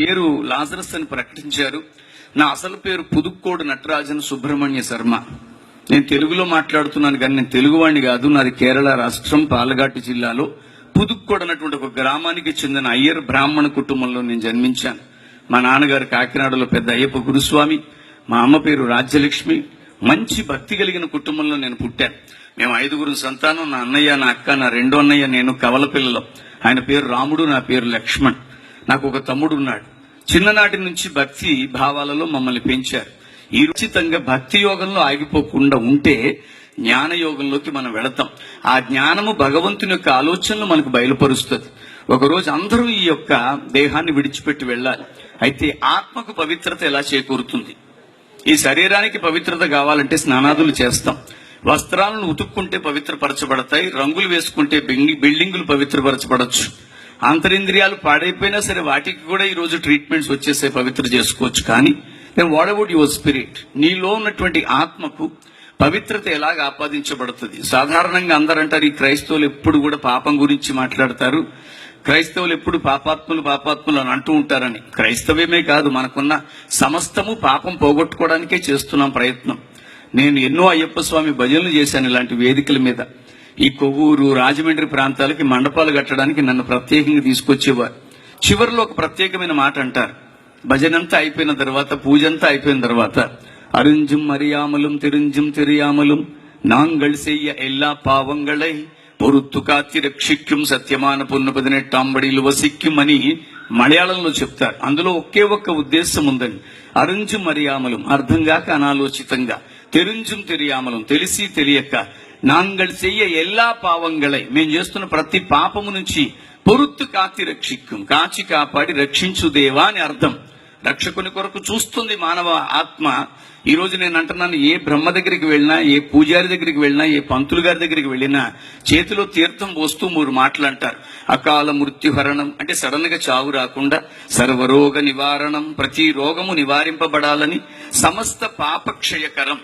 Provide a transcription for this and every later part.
పేరు లాజరస్ అని ప్రకటించారు. నా అసలు పేరు పుదుక్కోడు నటరాజన్ సుబ్రహ్మణ్య శర్మ. నేను తెలుగులో మాట్లాడుతున్నాను కానీ నేను తెలుగువాణ్ణి కాదు. నాది కేరళ రాష్ట్రం పాలఘాటు జిల్లాలో పుదుక్కోడు అన్నటువంటి ఒక గ్రామానికి చెందిన అయ్యర్ బ్రాహ్మణ కుటుంబంలో నేను జన్మించాను. మా నాన్నగారు కాకినాడలో పెద్ద అయ్యప్ప గురుస్వామి, మా అమ్మ పేరు రాజ్యలక్ష్మి. మంచి భక్తి కలిగిన కుటుంబంలో నేను పుట్టాను. మేము 5 సంతానం. నా అన్నయ్య, నా అక్క, నా రెండో అన్నయ్య, నేను కవల పిల్లలు. ఆయన పేరు రాముడు, నా పేరు లక్ష్మణ్. నాకు ఒక తమ్ముడు ఉన్నాడు. చిన్ననాటి నుంచి భక్తి భావాలలో మమ్మల్ని పెంచారు. ఈ ఉచితంగా భక్తి యోగంలో ఆగిపోకుండా ఉంటే జ్ఞాన యోగంలోకి మనం వెళతాం. ఆ జ్ఞానము భగవంతుని యొక్క ఆలోచనలు మనకు బయలుపరుస్తుంది. ఒకరోజు అందరూ ఈ యొక్క దేహాన్ని విడిచిపెట్టి వెళ్ళాలి. అయితే ఆత్మకు పవిత్రత ఎలా చేకూరుతుంది? ఈ శరీరానికి పవిత్రత కావాలంటే స్నానాదులు చేస్తాం. వస్త్రాలను ఉతుక్కుంటే పవిత్రపరచబడతాయి. రంగులు వేసుకుంటే బిల్డింగులు పవిత్రపరచబడచ్చు. అంతరింద్రియాలు పాడైపోయినా సరే వాటికి కూడా ఈ రోజు ట్రీట్మెంట్స్ వచ్చేసే పవిత్ర చేసుకోవచ్చు. కానీ వాట్ అబౌట్ యువర్ స్పిరిట్? నీలో ఉన్నటువంటి ఆత్మకు పవిత్రత ఎలాగ ఆపాదించబడుతుంది? సాధారణంగా అందరంటారు ఈ క్రైస్తవులు ఎప్పుడు కూడా పాపం గురించి మాట్లాడతారు, క్రైస్తవులు ఎప్పుడు పాపాత్ములు అని అంటూ ఉంటారని. క్రైస్తవ్యమే కాదు, మనకున్న సమస్తము పాపం పోగొట్టుకోవడానికే చేస్తున్నాం ప్రయత్నం. నేను ఎన్నో అయ్యప్ప స్వామి భజనలు చేశాను ఇలాంటి వేదికల మీద. ఈ కొవ్వూరు, రాజమండ్రి ప్రాంతాలకి మండపాలు కట్టడానికి నన్ను ప్రత్యేకంగా తీసుకొచ్చేవారు. చివరిలో ఒక ప్రత్యేకమైన మాట అంటారు. భజనంతా అయిపోయిన తర్వాత, పూజంతా అయిపోయిన తర్వాత, అరుంజుం అరియామలం తిరుంజుం తిరియామలం నాంగళ్ సెయ్య ఎల్లా పావంగళై పొరుత్తు కాతి రక్షిక్యం సత్యమాన పున్న 18 వసిక్యం అని మలయాళంలో చెప్తారు. అందులో ఒకే ఒక్క ఉద్దేశం ఉందండి. అరుంజుం అరియామలం అర్థం కాక అనాలోచితంగా, తెరుంజుం తిరియామలం తెలిసి తెలియక, నాంగళ్ చెయ్య ఎల్లా పావంగళై మేము చేస్తున్న ప్రతి పాపము నుంచి పొరుత్తు కాతి రక్షిక్యం కాచి కాపాడి రక్షించు దేవా అని అర్థం. రక్షకుని కొరకు చూస్తుంది మానవ ఆత్మ. ఈ రోజు నేను అంటున్నాను, ఏ బ్రహ్మ దగ్గరికి వెళ్ళినా, ఏ పూజారి దగ్గరికి వెళ్ళినా, ఏ పంతులు గారి దగ్గరికి వెళ్ళినా చేతిలో తీర్థం పోస్తూ 3 మాటలు అంటారు. అకాల మృత్యుహరణం అంటే సడన్ గా చావు రాకుండా, సర్వరోగ నివారణం ప్రతి రోగము నివారింపబడాలని, సమస్త పాపక్షయకరం.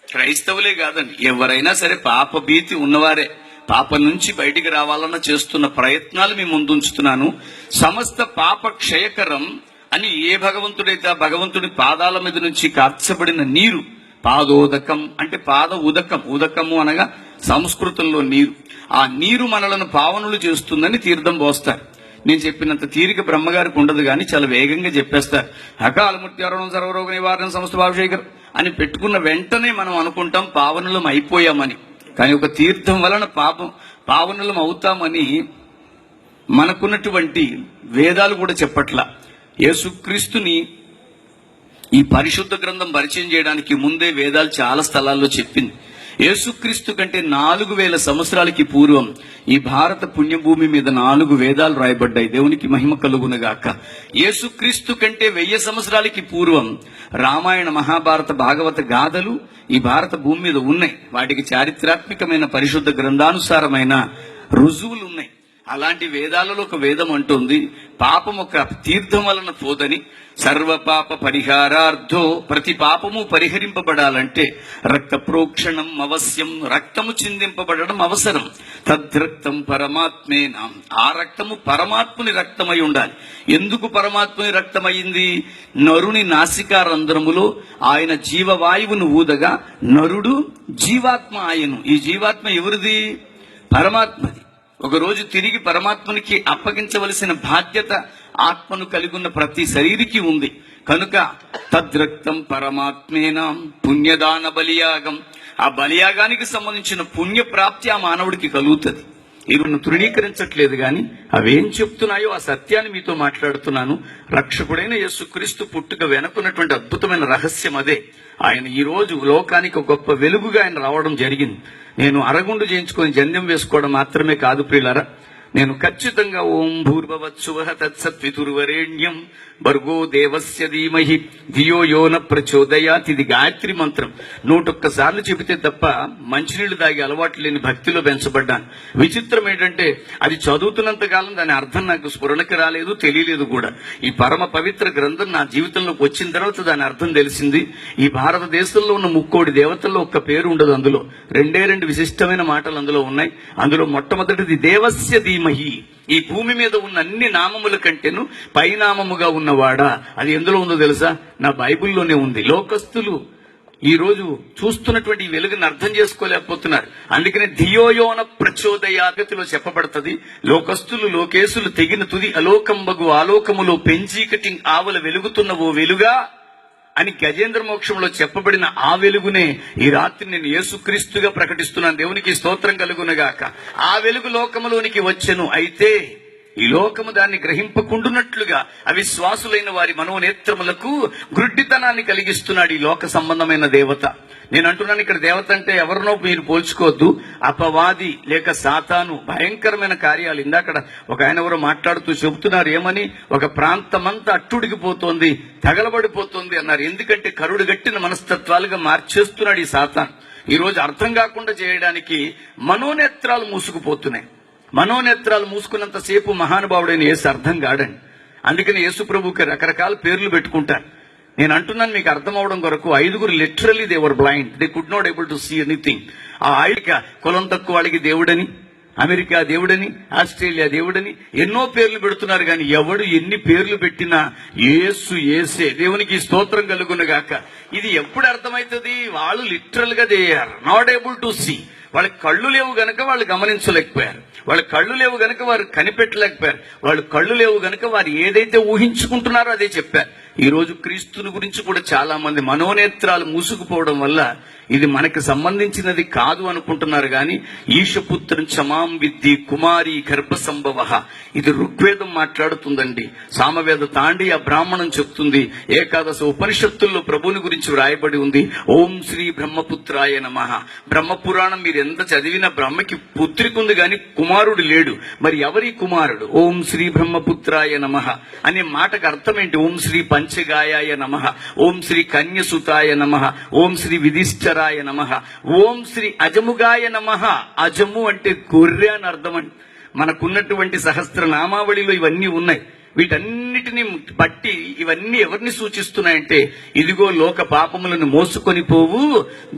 క్రైస్తవులే కాదండి, ఎవరైనా సరే పాప భీతి ఉన్నవారే. పాపం నుంచి బయటికి రావాలన్న చేస్తున్న ప్రయత్నాలు మీ ముందుంచుతున్నాను. సమస్త పాప క్షయకరం అని ఏ భగవంతుడైతే ఆ భగవంతుడి పాదాల మీద నుంచి కార్చబడిన నీరు, పాదోదకం అంటే పాద ఉదకం, ఉదకము అనగా సంస్కృతంలో నీరు. ఆ నీరు మనలను పావనులు చేస్తుందని తీర్థం పోస్తారు. నేను చెప్పినంత తీరిక బ్రహ్మగారికి ఉండదు కానీ చాలా వేగంగా చెప్పేస్తారు. అకాల మృత్యుహరణం సర్వరోగ నివారణ సమస్త పాపక్షయకరం అని పెట్టుకున్న వెంటనే మనం అనుకుంటాం పావనులం అయిపోయామని. కానీ ఒక తీర్థం వలన పావనులం అవుతామని మనకున్నటువంటి వేదాలు కూడా చెప్పట్లా. యేసుక్రీస్తుని ఈ పరిశుద్ధ గ్రంథం పరిచయం చేయడానికి ముందే వేదాలు చాలా స్థలాల్లో చెప్పింది. యేసుక్రీస్తు కంటే 4000 సంవత్సరాలకి పూర్వం ఈ భారత పుణ్యభూమి మీద 4 వేదాలు రాయబడ్డాయి. దేవునికి మహిమ కలుగునుగాక. యేసుక్రీస్తు కంటే 1000 సంవత్సరాలకి పూర్వం రామాయణ, మహాభారత, భాగవత గాథలు ఈ భారత భూమి మీద ఉన్నాయి. వాటికి చారిత్రాత్మకమైన పరిశుద్ధ గ్రంథానుసారమైన రుజువులు ఉన్నాయి. అలాంటి వేదాలలో ఒక వేదం అంటుంది, పాపం ఒక తీర్థం వలన పోదని, సర్వపాప పరిహారార్థో ప్రతి పాపము పరిహరింపబడాలంటే రక్త ప్రోక్షణం అవశ్యం, రక్తము చిందింపబడడం అవసరం. తద్రక్తం పరమాత్మేనా, ఆ రక్తము పరమాత్ముని రక్తమై ఉండాలి. ఎందుకు పరమాత్ముని రక్తమైంది? నరుని నాసికారంధ్రములో ఆయన జీవవాయువును ఊదగా నరుడు జీవాత్మ ఆయను. ఈ జీవాత్మ ఎవరిది? పరమాత్మది. ఒకరోజు తిరిగి పరమాత్మనికి అప్పగించవలసిన బాధ్యత ఆత్మను కలిగి ఉన్న ప్రతి శరీరికి ఉంది. కనుక తద్రక్తం పరమాత్మేనా పుణ్యదాన బలియాగం, ఆ బలియాగానికి సంబంధించిన పుణ్య ప్రాప్తి ఆ మానవుడికి కలుగుతుంది. ఇవి తృణీకరించట్లేదు కానీ అవేం చెప్తున్నాయో ఆ సత్యాన్ని మీతో మాట్లాడుతున్నాను. రక్షకుడైన యేసుక్రీస్తు పుట్టుక వెనుకున్నటువంటి అద్భుతమైన రహస్యం అదే. ఆయన ఈ రోజు లోకానికి ఒక గొప్ప వెలుగుగా ఆయన రావడం జరిగింది. నేను అరగుండు చేయించుకొని జంధ్యం వేసుకోవడం మాత్రమే కాదు ప్రియులారా, నేను ఖచ్చితంగా ఓం భూర్భవత్సువః తత్సత్వితుర్వరేణ్యం భర్గో దేవస్య ధీమహి ధియో యోన ప్రచోదయాత్. ఇది గాయత్రి మంత్రం 101 సార్లు చెబితే తప్ప మంచినీళ్లు దాగి అలవాటు లేని భక్తిలో పెంచబడ్డాను. విచిత్రం ఏంటంటే అది చదువుతున్నంత కాలం దాని అర్థం నాకు స్ఫురణకి రాలేదు, తెలియలేదు కూడా. ఈ పరమ పవిత్ర గ్రంథం నా జీవితంలోకి వచ్చిన తర్వాత దాని అర్థం తెలిసింది. ఈ భారతదేశంలో ఉన్న 3 దేవతల్లో ఒక్క పేరు ఉండదు. అందులో 2 విశిష్టమైన మాటలు అందులో ఉన్నాయి. అందులో మొట్టమొదటిది దేవస్య ధీమహి. ధీమహి, ఈ భూమి మీద ఉన్న అన్ని నామముల కంటేను పైనామముగా ఉన్నవాడా. అది ఎందులో ఉందో తెలుసా? నా బైబిల్లోనే ఉంది. లోకస్తులు ఈ రోజు చూస్తున్నటువంటి ఈ వెలుగుని అర్థం చేసుకోలేకపోతున్నారు. అందుకనే ధియోయోన ప్రచోదయాగతిలో చెప్పబడుతుంది, లోకస్తులు లోకేశులు తెగిన తుది అలోకంబగు ఆలోకములో పెంచీకటి ఆవల వెలుగుతున్న ఓ వెలుగా అని గజేంద్ర మోక్షంలో చెప్పబడిన ఆ వెలుగునే ఈ రాత్రి నేను యేసుక్రీస్తుగా ప్రకటిస్తున్నాను. దేవునికి స్తోత్రం కలుగునగాక. ఆ వెలుగు లోకములోనికి వచ్చెను, అయితే ఈ లోకము దాన్ని గ్రహింపకుండునట్లుగా అవిశ్వాసులైన వారి మనోనేత్రములకు గుడ్డితనాన్ని కలిగిస్తున్నాడు ఈ లోక సంబంధమైన దేవత. నేను అంటున్నాను, ఇక్కడ దేవత అంటే ఎవరినో మీరు పోల్చుకోవద్దు. అపవాది లేక సాతాను భయంకరమైన కార్యాలు. ఇందాక ఒక ఆయన ఎవరో మాట్లాడుతూ చెబుతున్నారు, ఏమని, ఒక ప్రాంతమంతా అట్టుడికిపోతోంది, తగలబడిపోతుంది అన్నారు. ఎందుకంటే కరుడు గట్టిన మనస్తత్వాలుగా మార్చేస్తున్నాడు ఈ సాతాను. ఈ రోజు అర్థం కాకుండా చేయడానికి మనోనేత్రాలు మూసుకుపోతున్నాయి. మనోనేత్రాలు మూసుకున్నంతసేపు మహానుభావుడైన యేసు అర్థం కాడండి. అందుకని యేసు ప్రభుకి రకరకాల పేర్లు పెట్టుకుంటారు. నేను అంటున్నాను మీకు అర్థం అవడం కొరకు, 5 literally they were blind, they could not able to see anything. ఆ కులం తక్కువ వాళ్ళకి దేవుడని, అమెరికా దేవుడని, ఆస్ట్రేలియా దేవుడని ఎన్నో పేర్లు పెడుతున్నారు. కానీ ఎవడు ఎన్ని పేర్లు పెట్టినా యేసు యేసే. దేవునికి స్తోత్రం కలుగునుగాక. ఇది ఎప్పుడు అర్థమవుతుంది? వాళ్ళు లిటరల్ గా they are not able to see. వాళ్ళకి కళ్ళు లేవు గనక వాళ్ళు గమనించలేకపోయారు. వాళ్ళ కళ్ళు లేవు గనక వారు కనిపెట్టలేకపోయారు. వాళ్ళు కళ్ళు లేవు గనక వారు ఏదైతే ఊహించుకుంటున్నారో అదే చెప్పారు. ఈ రోజు క్రీస్తుని గురించి కూడా చాలా మంది మనోనేత్రాలు మూసుకుపోవడం వల్ల ఇది మనకి సంబంధించినది కాదు అనుకుంటున్నారు. కానీ ఈశపుత్రం చమాం విద్ది కుమారి గర్భ సంభవ, ఇది ఋగ్వేదం మాట్లాడుతుందండి. సామవేద తాండి ఆ బ్రాహ్మణం చెప్తుంది. ఏకాదశ ఉపనిషత్తుల్లో ప్రభుని గురించి వ్రాయబడి ఉంది. ఓం శ్రీ బ్రహ్మపుత్రాయ నమః. బ్రహ్మపురాణం మీరు ఎంత చదివినా బ్రహ్మకి పుత్రిక ఉంది కానీ కుమారుడు లేడు. మరి ఎవరి కుమారుడు? ఓం శ్రీ బ్రహ్మపుత్రాయ నమః అనే మాటకు అర్థం ఏంటి? ఓం శ్రీ పంచగాయాయ నమః, ఓం శ్రీ కన్యసుతాయ నమః, ఓం శ్రీ విధిష్ఠరాయ నమః, ఓం శ్రీ అజముగాయ నమః. అజము అంటే గొర్రె అని అర్థం అండి. మనకున్నటువంటి సహస్రనామావళిలో ఇవన్నీ ఉన్నాయి. వీటన్నిటిని బట్టి ఇవన్నీ ఎవరిని సూచిస్తున్నాయంటే, ఇదిగో లోక పాపములను మోసుకొని పోవు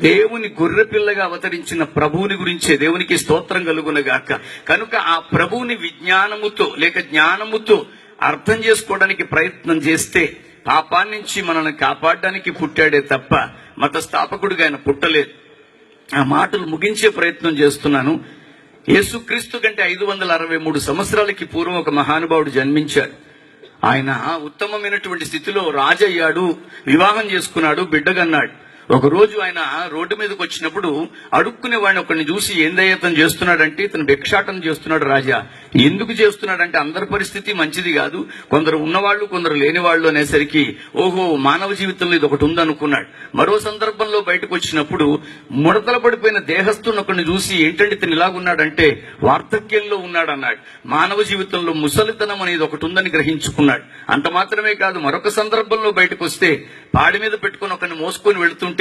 దేవుని గొర్రె పిల్లగా అవతరించిన ప్రభువుని గురించే. దేవునికి స్తోత్రం కలుగునగాక. కనుక ఆ ప్రభువుని విజ్ఞానముతో లేక జ్ఞానముతో అర్థం చేసుకోవడానికి ప్రయత్నం చేస్తే పాపాన్ని నుంచి మనల్ని కాపాడడానికి పుట్టాడే తప్ప మత స్థాపకుడిగా ఆయన పుట్టలేదు. ఆ మాటలు ముగించే ప్రయత్నం చేస్తున్నాను. యేసుక్రీస్తు కంటే 563 సంవత్సరాలకి పూర్వం ఒక మహానుభావుడు జన్మించాడు. ఆయన ఉత్తమమైనటువంటి స్థితిలో రాజయ్యాడు, వివాహం చేసుకున్నాడు, బిడ్డగన్నాడు. ఒక రోజు ఆయన రోడ్డు మీదకి వచ్చినప్పుడు అడుక్కునే వాడిని ఒకరిని చూసి, ఏందయ్య ఇతను చేస్తున్నాడంటే, ఇతను భిక్షాటన చేస్తున్నాడు రాజా. ఎందుకు చేస్తున్నాడంటే, అందరి పరిస్థితి మంచిది కాదు, కొందరు ఉన్నవాళ్లు కొందరు లేని వాళ్ళు అనేసరికి, ఓహో మానవ జీవితంలో ఇది ఒకటి ఉందనుకున్నాడు. మరో సందర్భంలో బయటకు వచ్చినప్పుడు ముడతల పడిపోయిన దేహస్తుని ఒకరిని చూసి, ఏంటంటే ఇతను ఇలాగున్నాడంటే వార్ధక్యంలో ఉన్నాడు అన్నాడు. మానవ జీవితంలో ముసలితనం అనేది ఒకటి ఉందని గ్రహించుకున్నాడు. అంత మాత్రమే కాదు, మరొక సందర్భంలో బయటకు వస్తే పాడి మీద పెట్టుకుని ఒకరిని మోసుకొని వెళుతుంటే,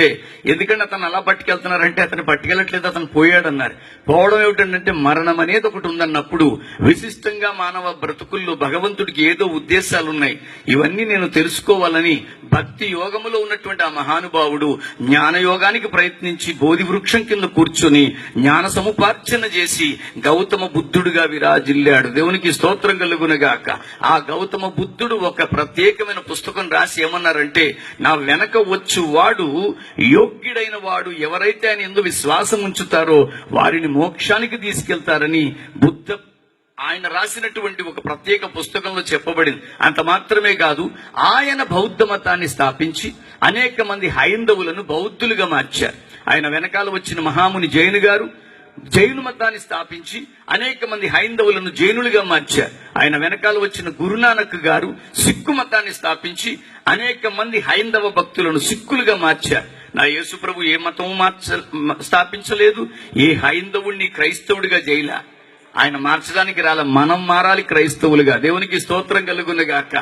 ఎందుకంటే అతను అలా పట్టుకెళ్తున్నారంటే అతను పట్టుకెళ్ళట్లేదు, అతను పోయాడన్నారు. పోవడం ఏమిటంటే మరణం అనేది ఒకటి ఉందన్నప్పుడు విశిష్టంగా మానవ బ్రతుకుల్లో భగవంతుడికి ఏదో ఉద్దేశాలు ఉన్నాయి. ఇవన్నీ నేను తెలుసుకోవాలని భక్తి యోగములో ఉన్నటువంటి ఆ మహానుభావుడు జ్ఞానయోగానికి ప్రయత్నించి బోధి వృక్షం కింద కూర్చొని జ్ఞాన సముపార్జన చేసి గౌతమ బుద్ధుడుగా విరాజిల్లాడు. దేవునికి స్తోత్రం కలుగునగాక. ఆ గౌతమ బుద్ధుడు ఒక ప్రత్యేకమైన పుస్తకం రాసి ఏమన్నారంటే, నా వెనక వచ్చు వాడు యోగ్యుడైన వాడు, ఎవరైతే ఆయన యందు విశ్వాసం ఉంచుతారో వారిని మోక్షానికి తీసుకెళ్తారని ఆయన రాసినటువంటి ఒక ప్రత్యేక పుస్తకంలో చెప్పబడింది. అంత మాత్రమే కాదు, ఆయన బౌద్ధ మతాన్ని స్థాపించి అనేక మంది హైందవులను బౌద్ధులుగా మార్చారు. ఆయన వెనకాల వచ్చిన మహాముని జైను గారు జైను మతాన్ని స్థాపించి అనేక మంది హైందవులను జైనులుగా మార్చారు. ఆయన వెనకాల వచ్చిన గురునానక్ గారు సిక్కు మతాన్ని స్థాపించి అనేక మంది హైందవ భక్తులను సిక్కులుగా మార్చారు. నా యేసు ప్రభు ఏ మతం స్థాపించలేదు, ఏ హైందవుడిని క్రైస్తవుడిగా జైలా. ఆయన మార్చడానికి రాల, మనం మారాలి క్రైస్తవులుగా. దేవునికి స్తోత్రం కలుగునుగాక.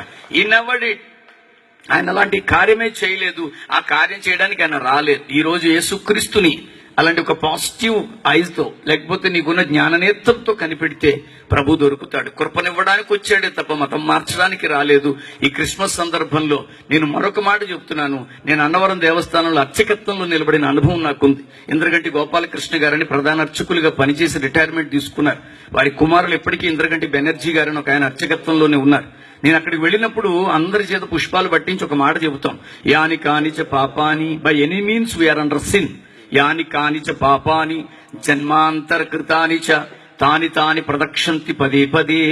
ఆయన అలాంటి కార్యమే చేయలేదు, ఆ కార్యం చేయడానికి ఆయన రాలేదు. ఈ రోజు యేసుక్రీస్తుని అలాంటి ఒక పాజిటివ్ ఐజ్ తో, లేకపోతే నీకున్న జ్ఞాననేత్రంతో కనిపెడితే ప్రభు దొరుకుతాడు. కృపనివ్వడానికి వచ్చాడే తప్ప మతం మార్చడానికి రాలేదు. ఈ క్రిస్మస్ సందర్భంలో నేను మరొక మాట చెప్తున్నాను. నేను అన్నవరం దేవస్థానంలో అర్చకత్వంలో నిలబడిన అనుభవం నాకుంది. ఇంద్రగంటి గోపాలకృష్ణ గారని ప్రధాన అర్చకులుగా పనిచేసి రిటైర్మెంట్ తీసుకున్నారు. వారి కుమారులు ఎప్పటికీ ఇంద్రగంటి బెనర్జీ గారని ఒక ఆయన అర్చకత్వంలోనే ఉన్నారు. నేను అక్కడికి వెళ్ళినప్పుడు అందరి చేత పుష్పాలు పట్టించి ఒక మాట చెబుతాం, యాని కానిచ పాపాని, by any means we are under sin, యాని కానిచ పాపాని జన్మాంతరకృతాని చ తాని తాని ప్రదక్షంతి పదే పదే,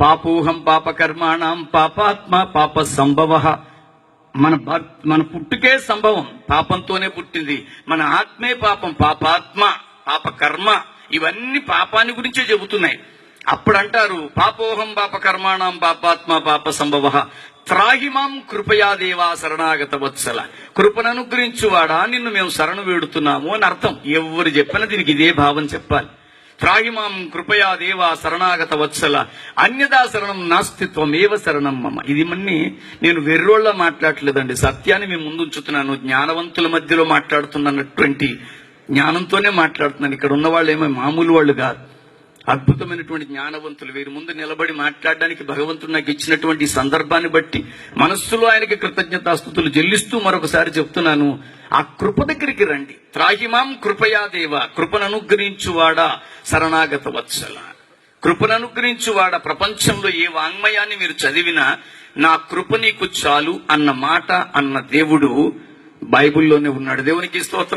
పాపోహం పాపకర్మాణం పాపాత్మ పాప సంభవ. మన పుట్టుకే సంభవం, పాపంతోనే పుట్టింది. మన ఆత్మే పాపం, పాపాత్మ పాపకర్మ, ఇవన్నీ పాపాన్ని గురించే చెబుతున్నాయి. అప్పుడు అంటారు, పాపోహం పాప కర్మాణం పాపాత్మ పాప సంభవ, త్రాహిమాం కృపయా దేవా శరణాగత వత్సల. కృపను అనుగ్రహించువాడా, నిన్ను మేము శరణు వేడుతున్నాము అని అర్థం. ఎవరు చెప్పినా దీనికి ఇదే భావం చెప్పాలి. త్రాహిమాం కృపయా దేవా శరణాగత వత్సల, అన్యదా శరణం నాస్తిత్వమేవ శరణం మమ. ఇది మన్ని నేను వెర్రోళ్ళ మాట్లాడలేదండి, సత్యాన్ని మేము ముందు ఉంచుతున్నాను. జ్ఞానవంతుల మధ్యలో మాట్లాడుతున్నటువంటి జ్ఞానంతోనే మాట్లాడుతున్నాను. ఇక్కడ ఉన్న వాళ్ళు ఏమో మామూలు వాళ్ళు కాదు, అద్భుతమైనటువంటి జ్ఞానవంతులు. వీరి ముందు నిలబడి మాట్లాడడానికి భగవంతుడు నాకు ఇచ్చినటువంటి సందర్భాన్ని బట్టి మనస్సులో ఆయనకి కృతజ్ఞతాస్తుతులు చెల్లిస్తూ మరొకసారి చెప్తున్నాను, ఆ కృప దగ్గరికి రండి. త్రాహిమాం కృపయా దేవ, కృపను అనుగ్రహించువాడా శరణాగత వత్సల. కృపను అనుగ్రహించువాడా, ప్రపంచంలో ఏ వాంగ్మయాన్ని మీరు చదివినా నా కృప నీకు చాలు అన్న మాట అన్న దేవుడు బైబిల్లోనే ఉన్నాడు. దేవునికి స్తోత్రం.